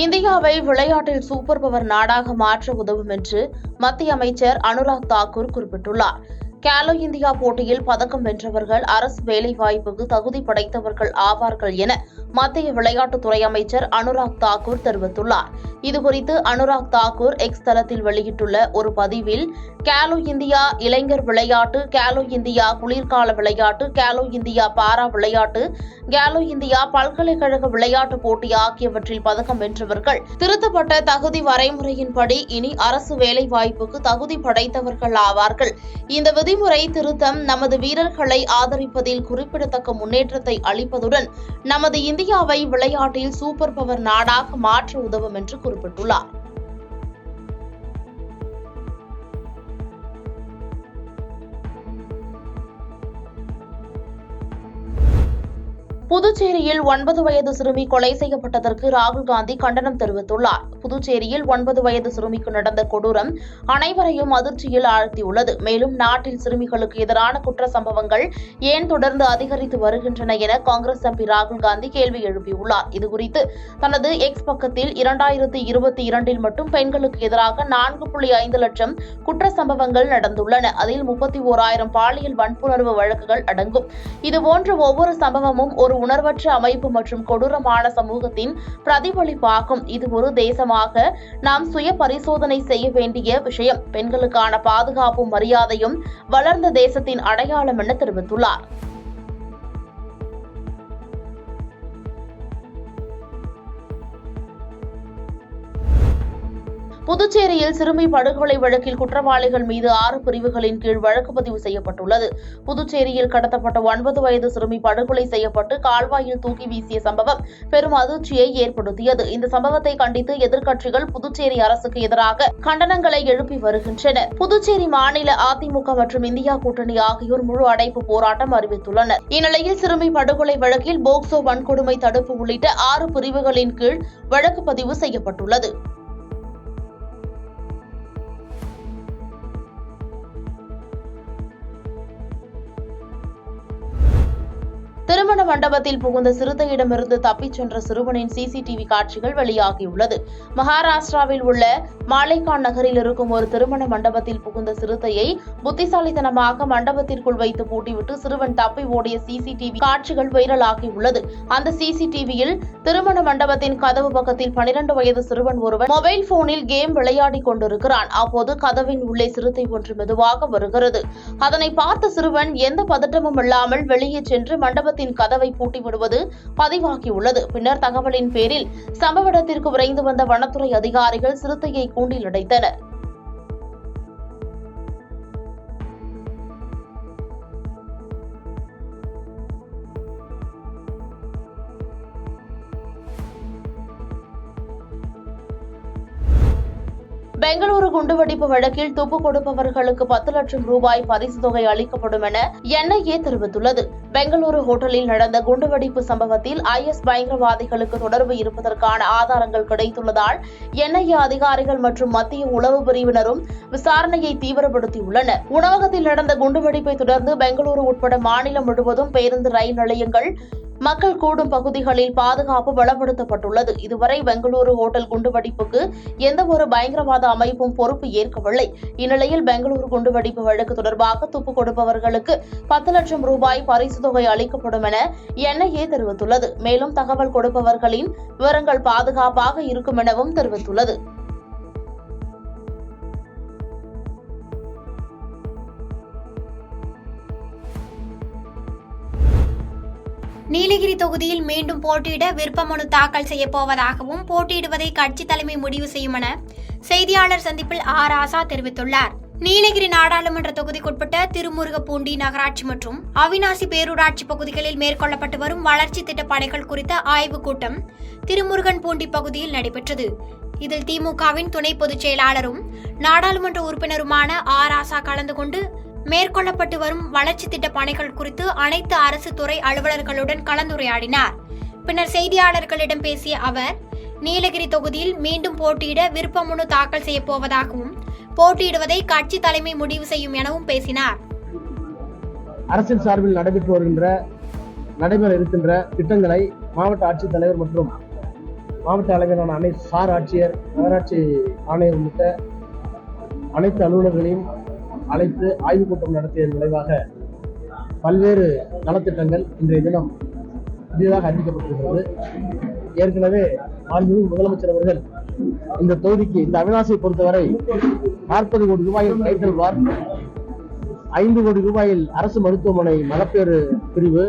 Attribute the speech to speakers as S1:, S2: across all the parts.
S1: இந்தியாவை விளையாட்டில் super power நாடாக மாற்ற உதவும் என்று மத்திய அமைச்சர் அனுராக் தாக்கூர் குறிப்பிட்டுள்ளார். கேலோ இந்தியா போட்டியில் பதக்கம் வென்றவர்கள் அரசு வேலைவாய்ப்புக்கு தகுதி படைத்தவர்கள் ஆவார்கள் என மத்திய விளையாட்டுத்துறை அமைச்சர் அனுராக் தாக்கூர் தெரிவித்துள்ளார். இதுகுறித்து அனுராக் தாக்கூர் எக்ஸ் தளத்தில் வெளியிட்டுள்ள ஒரு பதிவில், கேலோ இந்தியா இளைஞர் விளையாட்டு, கேலோ இந்தியா குளிர்கால விளையாட்டு, கேலோ இந்தியா பாரா விளையாட்டு, கேலோ இந்தியா பல்கலைக்கழக விளையாட்டு போட்டி ஆகியவற்றில் பதக்கம் வென்றவர்கள் திருத்தப்பட்ட தகுதி வரைமுறையின்படி இனி அரசு வேலைவாய்ப்புக்கு தகுதி படைத்தவர்கள் ஆவார்கள். இந்த விதிமுறை திருத்தம் நமது வீரர்களை ஆதரிப்பதில் குறிப்பிடத்தக்க முன்னேற்றத்தை அளிப்பதுடன் நமது இந்தியாவை விளையாட்டில் சூப்பர் பவர் நாடாக மாற்ற உதவும் என்று குறிப்பிட்டுள்ளார். புதுச்சேரியில் 9 வயது சிறுமி கொலை செய்யப்பட்டதற்கு ராகுல் காந்தி கண்டனம் தெரிவித்துள்ளார். புதுச்சேரியில் 9 வயது சிறுமிக்கு நடந்த கொடூரம் அனைவரையும் அதிர்ச்சியில் ஆழ்த்தியுள்ளது. மேலும் நாட்டில் சிறுமிகளுக்கு எதிரான குற்ற சம்பவங்கள் ஏன் தொடர்ந்து அதிகரித்து வருகின்றன என காங்கிரஸ் எம்பி ராகுல் காந்தி கேள்வி எழுப்பியுள்ளார். இதுகுறித்து தனது எக்ஸ் பக்கத்தில் 2022 மட்டும் பெண்களுக்கு எதிராக 4.5 லட்சம் குற்ற சம்பவங்கள் நடந்துள்ளன. அதில் 31,000 பாலியல் வன்புணர்வு வழக்குகள் அடங்கும். இதுபோன்ற ஒவ்வொரு சம்பவமும் ஒரு உணர்வற்ற அமைப்பு மற்றும் கொடூரமான சமூகத்தின் பிரதிபலிப்பாகும். இது ஒரு தேசமாக நாம் சுய பரிசோதனை செய்ய வேண்டிய விஷயம். பெண்களுக்கான பாதுகாப்பும் மரியாதையும் வளர்ந்த தேசத்தின் அடையாளம் என தெரிவித்துள்ளார். புதுச்சேரியில் சிறுமி படுகொலை வழக்கில் குற்றவாளிகள் மீது 6 பிரிவுகளின் கீழ் வழக்கு பதிவு செய்யப்பட்டுள்ளது. புதுச்சேரியில் கடத்தப்பட்ட 9 வயது சிறுமி படுகொலை செய்யப்பட்டு கால்வாயில் தூக்கி வீசிய சம்பவம் பெரும் அதிர்ச்சியை ஏற்படுத்தியது. இந்த சம்பவத்தை கண்டித்து எதிர்க்கட்சிகள் புதுச்சேரி அரசுக்கு எதிராக கண்டனங்களை எழுப்பி வருகின்றனர். புதுச்சேரி மாநில அதிமுக மற்றும் இந்தியா கூட்டணி ஆகியோர் முழு அடைப்பு போராட்டம் அறிவித்துள்ளனர். இந்நிலையில் சிறுமி படுகொலை வழக்கில் போக்சோ வன்கொடுமை தடுப்பு உள்ளிட்ட 6 பிரிவுகளின் கீழ் வழக்கு பதிவு செய்யப்பட்டுள்ளது. திருமண மண்டபத்தில் புகுந்த சிறுத்தையிடமிருந்து தப்பிச் சென்ற சிறுவனின் சிசிடிவி காட்சிகள் வெளியாகியுள்ளது. மகாராஷ்டிராவில் உள்ள மாலேகான் நகரில் இருக்கும் ஒரு திருமண மண்டபத்தில் புகுந்த சிறுத்தையை புத்திசாலித்தனமாக மண்டபத்திற்குள் வைத்து பூட்டிவிட்டு சிறுவன் தப்பி ஓடிய சிசிடிவி காட்சிகள் வைரலாகியுள்ளது. அந்த சிசிடிவியில் திருமண மண்டபத்தின் கதவு பக்கத்தில் 12 வயது சிறுவன் ஒருவன் மொபைல் போனில் கேம் விளையாடிக் கொண்டிருக்கிறான். அப்போது கதவின் உள்ளே சிறுத்தை ஒன்று மெதுவாக வருகிறது. அதனை பார்த்த சிறுவன் எந்த பதட்டமும் இல்லாமல் வெளியே சென்று மண்டபத்தின் கதவை பூட்டி விடுவது பதிவாகியுள்ளது. பின்னர் தகவலின் பேரில் சம்பவ இடத்திற்கு விரைந்து வந்த வனத்துறை அதிகாரிகள் சிறுத்தையை கூண்டில் அடைத்தனர். பெங்களூரு குண்டுவெடிப்பு வழக்கில் துப்பு கொடுப்பவர்களுக்கு 10 லட்சம் ரூபாய் பரிசு தொகை அளிக்கப்படும் என NIA தெரிவித்துள்ளது. பெங்களூரு ஹோட்டலில் நடந்த குண்டுவெடிப்பு சம்பவத்தில் IS பயங்கரவாதிகளுக்கு தொடர்பு இருப்பதற்கான ஆதாரங்கள் கிடைத்துள்ளதால் NIA அதிகாரிகள் மற்றும் மத்திய உளவு பிரிவினரும் விசாரணையை தீவிரப்படுத்தியுள்ளனர். உணவகத்தில் நடந்த குண்டுவெடிப்பை தொடர்ந்து பெங்களூரு உட்பட மாநிலம் முழுவதும் பேருந்து, ரயில் நிலையங்கள், மக்கள் கூடும் பகுதிகளில் பாதுகாப்பு பலப்படுத்தப்பட்டுள்ளது. இதுவரை பெங்களூரு ஹோட்டல் குண்டுவெடிப்புக்கு எந்தவொரு பயங்கரவாத அமைப்பும் பொறுப்பு ஏற்கவில்லை. இந்நிலையில் பெங்களூரு குண்டுவெடிப்பு வழக்கு தொடர்பாக துப்பு கொடுப்பவர்களுக்கு 10 லட்சம் ரூபாய் பரிசு தொகை அளிக்கப்படும் என NIA தெரிவித்துள்ளது. மேலும் தகவல் கொடுப்பவர்களின் விவரங்கள் பாதுகாப்பாக இருக்கும் எனவும் தெரிவித்துள்ளது.
S2: நீலகிரி தொகுதியில் மீண்டும் போட்டியிட விருப்ப மனு தாக்கல் செய்யப்போவதாகவும் போட்டியிடுவதை கட்சி தலைமை முடிவு செய்யும் என செய்தியாளர் சந்திப்பில் ராசா தெரிவித்துள்ளார். நீலகிரி நாடாளுமன்ற தொகுதிக்குட்பட்ட திருமுருகப்பூண்டி நகராட்சி மற்றும் அவிநாசி பேரூராட்சி பகுதிகளில் மேற்கொள்ளப்பட்டு வரும் வளர்ச்சி திட்ட பணிகள் குறித்த ஆய்வுக் கூட்டம் திருமுருகன்பூண்டி பகுதியில் நடைபெற்றது. இதில் திமுகவின் துணை பொதுச் செயலாளரும் நாடாளுமன்ற உறுப்பினருமான ராசா கலந்து கொண்டு மேற்கொள்ளப்பட்டு வரும் வளர்ச்சி திட்ட பணிகள் குறித்து அனைத்து அரசு துறை அலுவலர்களுடன் கலந்துரையாடினார். பின்னர் செய்தியாளர்களிடம் பேசிய அவர், நீலகிரி தொகுதியில் மீண்டும் போட்டியிட விருப்ப மனு தாக்கல் செய்யப்போவதாகவும் போட்டியிடுவதை கட்சி தலைமை முடிவு செய்யும் எனவும் பேசினார்.
S3: அரசின் சார்பில் நடைபெற இருக்கின்ற திட்டங்களை மாவட்ட ஆட்சித்தலைவர் மற்றும் மாவட்ட அளவிலான அனைத்து சார் ஆட்சியர், நகராட்சி ஆணையர் உள்ளிட்ட அனைத்து அலுவலர்களையும் அழைத்து ஆய்வுக் கூட்டம் நடத்தியதன் விளைவாக பல்வேறு நலத்திட்டங்கள் இன்றைய தினம் புதிதாக அறிவிக்கப்பட்டிருக்கிறது. ஏற்கனவே மாண்புமிகு முதலமைச்சர் அவர்கள் இந்த தொகுதிக்கு, இந்த அவிநாசியை பொறுத்தவரை 40 கோடி ரூபாயில் டைட்டில் வார், 5 கோடி ரூபாயில் அரசு மருத்துவமனை மகப்பேறு பிரிவு,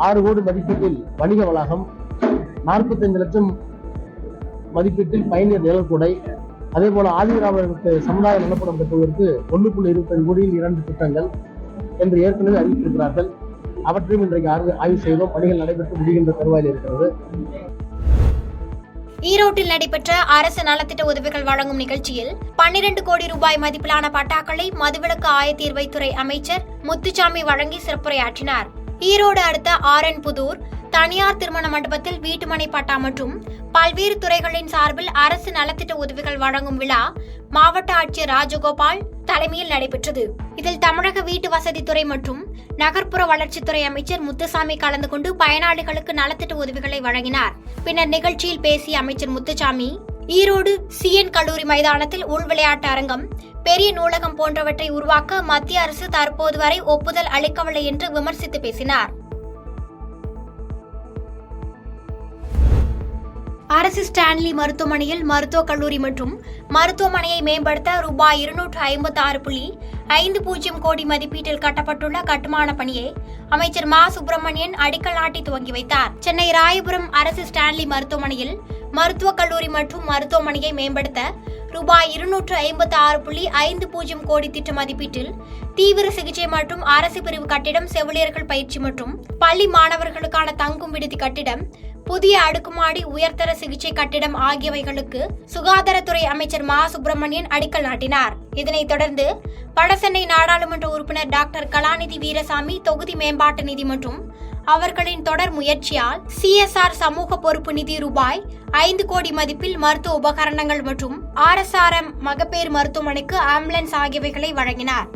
S3: 6 கோடி மதிப்பீட்டில் வணிக வளாகம், 45 லட்சம் மதிப்பீட்டில் பயணியர் நிழற்குடை, அதே போல ஆதிராமருக்கு சமுதாய நலப்படம் பெற்றவருக்கு 1.25 கோடியில் 2 திட்டங்கள் என்று ஏற்கனவே அறிவித்திருக்கிறார்கள். அவற்றையும் இன்றைக்கு ஆய்வு செய்தோம். பணிகள் நடைபெற்று முடிகின்ற தருவாயில் இருக்கிறது.
S2: ஈரோட்டில் நடைபெற்ற அரசு நலத்திட்ட உதவிகள் வழங்கும் நிகழ்ச்சியில் 12 கோடி ரூபாய் மதிப்பிலான பட்டாக்களை மதுவிலக்கு ஆயத்தீர்வைத்துறை அமைச்சர் முத்துசாமி வழங்கி சிறப்புரையாற்றினார். ஈரோடு அடுத்த ஆரன்புதூர் தனியார் திருமண மண்டபத்தில் வீட்டுமனை பட்டா மற்றும் பல்வேறு துறைகளின் சார்பில் அரசு நலத்திட்ட உதவிகள் வழங்கும் விழா மாவட்ட ஆட்சியர் ராஜகோபால் தலைமையில் நடைபெற்றது. இதில் தமிழக வீட்டு வசதித்துறை மற்றும் நகர்ப்புற வளர்ச்சித்துறை அமைச்சர் முத்துசாமி கலந்து கொண்டு பயனாளிகளுக்கு நலத்திட்ட உதவிகளை வழங்கினார். பின்னர் நிகழ்ச்சியில் பேசிய அமைச்சர் முத்துசாமி, ஈரோடு சிஎன் கல்லூரி மைதானத்தில் உள் விளையாட்டு அரங்கம், பெரிய நூலகம் போன்றவற்றை உருவாக்க மத்திய அரசு தற்போது வரை ஒப்புதல் அளிக்கவில்லை என்று விமர்சித்து பேசினார். அரசு ஸ்டான்லி மருத்துவமனையில் மருத்துவக் கல்லூரி மற்றும் மருத்துவமனையை மேம்படுத்த ரூபாய் 256.50 கோடி மதிப்பீட்டில் கட்டப்பட்டுள்ள கட்டுமான பணியை அமைச்சர் மா சுப்பிரமணியன் அடிக்கல் நாட்டி துவங்கி வைத்தார். சென்னை ராயபுரம் அரசு ஸ்டான்லி மருத்துவமனையில் மருத்துவக் கல்லூரி மற்றும் மருத்துவமனையை மேம்படுத்த ரூபாய் 256.50 கோடி திட்ட மதிப்பீட்டில் தீவிர சிகிச்சை மற்றும் அரசு பிரிவு கட்டிடம், செவிலியர்கள் பயிற்சி மற்றும் பள்ளி மாணவர்களுக்கான தங்கும் விடுதி கட்டிடம், புதிய அடுக்குமாடி உயர்தர சிகிச்சை கட்டிடம் ஆகியவைகளுக்கு சுகாதாரத்துறை அமைச்சர் மா சுப்பிரமணியன் அடிக்கல் நாட்டினார். இதனைத் தொடர்ந்து வடசென்னை நாடாளுமன்ற உறுப்பினர் டாக்டர் கலாநிதி வீரசாமி தொகுதி மேம்பாட்டு நிதி மற்றும் அவர்களின் தொடர் முயற்சியால் CSR சமூக பொறுப்பு நிதி ரூபாய் 5 கோடி மதிப்பில் மருத்துவ உபகரணங்கள் மற்றும் RSRM மகப்பேறு மருத்துவமனைக்கு ஆம்புலன்ஸ் ஆகியவைகளை வழங்கினார்.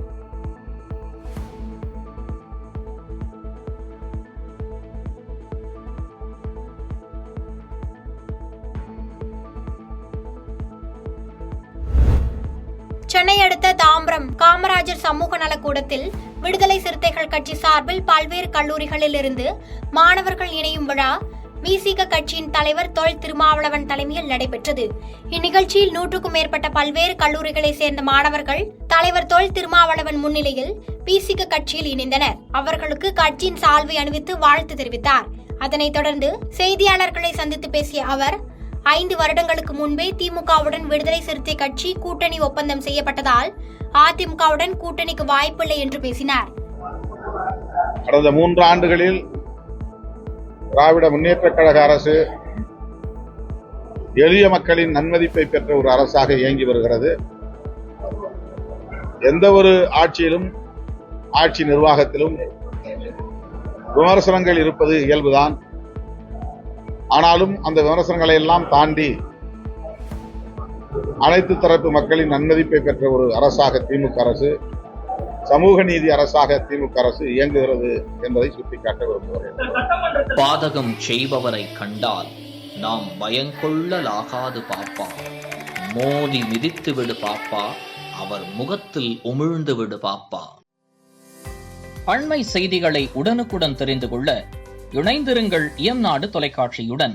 S2: சென்னை அடுத்த தாம்பரம் காமராஜர் சமூக நலக்கூடத்தில் விடுதலை சிறுத்தைகள் கட்சி சார்பில் பல்வேறு கல்லூரிகளில் இருந்து மாணவர்கள் இணையும் விழா விசிக கட்சியின் தலைவர் தொல் திருமாவளவன் தலைமையில் நடைபெற்றது. இந்நிகழ்ச்சியில் 100க்கும் மேற்பட்ட பல்வேறு கல்லூரிகளை சேர்ந்த மாணவர்கள் தலைவர் தொல் திருமாவளவன் முன்னிலையில் விசிக கட்சியில் இணைந்தனர். அவர்களுக்கு கட்சியின் சால்வை அணிவித்து வாழ்த்து தெரிவித்தார். அதனைத் தொடர்ந்து செய்தியாளர்களை சந்தித்து பேசிய அவர், 5 வருடங்களுக்கு முன்பே திமுகவுடன் விடுதலை சிறுத்தை கட்சி கூட்டணி ஒப்பந்தம் செய்யப்பட்டதால் அதிமுகவுடன் கூட்டணிக்கு வாய்ப்பில்லை என்று பேசினார்.
S4: கடந்த 3 ஆண்டுகளில் திராவிட முன்னேற்றக் கழக அரசு எளிய மக்களின் நன்மதிப்பை பெற்ற ஒரு அரசாக இயங்கி வருகிறது. எந்த ஒரு ஆட்சியிலும், ஆட்சி நிர்வாகத்திலும் விமர்சனங்கள் இருப்பது இயல்புதான். ஆனாலும் அந்த விமர்சனங்களை எல்லாம் தாண்டி அனைத்து தரப்பு மக்களின் நன்மதிப்பை பெற்ற ஒரு அரசாக திமுக அரசு, சமூக நீதி அரசாக திமுக அரசு இயங்குகிறது என்பதை சுட்டிக்காட்ட விரும்புகிறேன்.
S5: பாதகம் செய்பவரை கண்டால் நாம் பயங்கொள்ளலாகாது பாப்பா, மோதி மிதித்து விடு பாப்பா, அவர் முகத்தில் உமிழ்ந்து விடு பாப்பா. அண்மை செய்திகளை உடனுக்குடன் தெரிந்து கொள்ள இணைந்திருங்கள் இயம்நாடு தொலைக்காட்சியுடன்.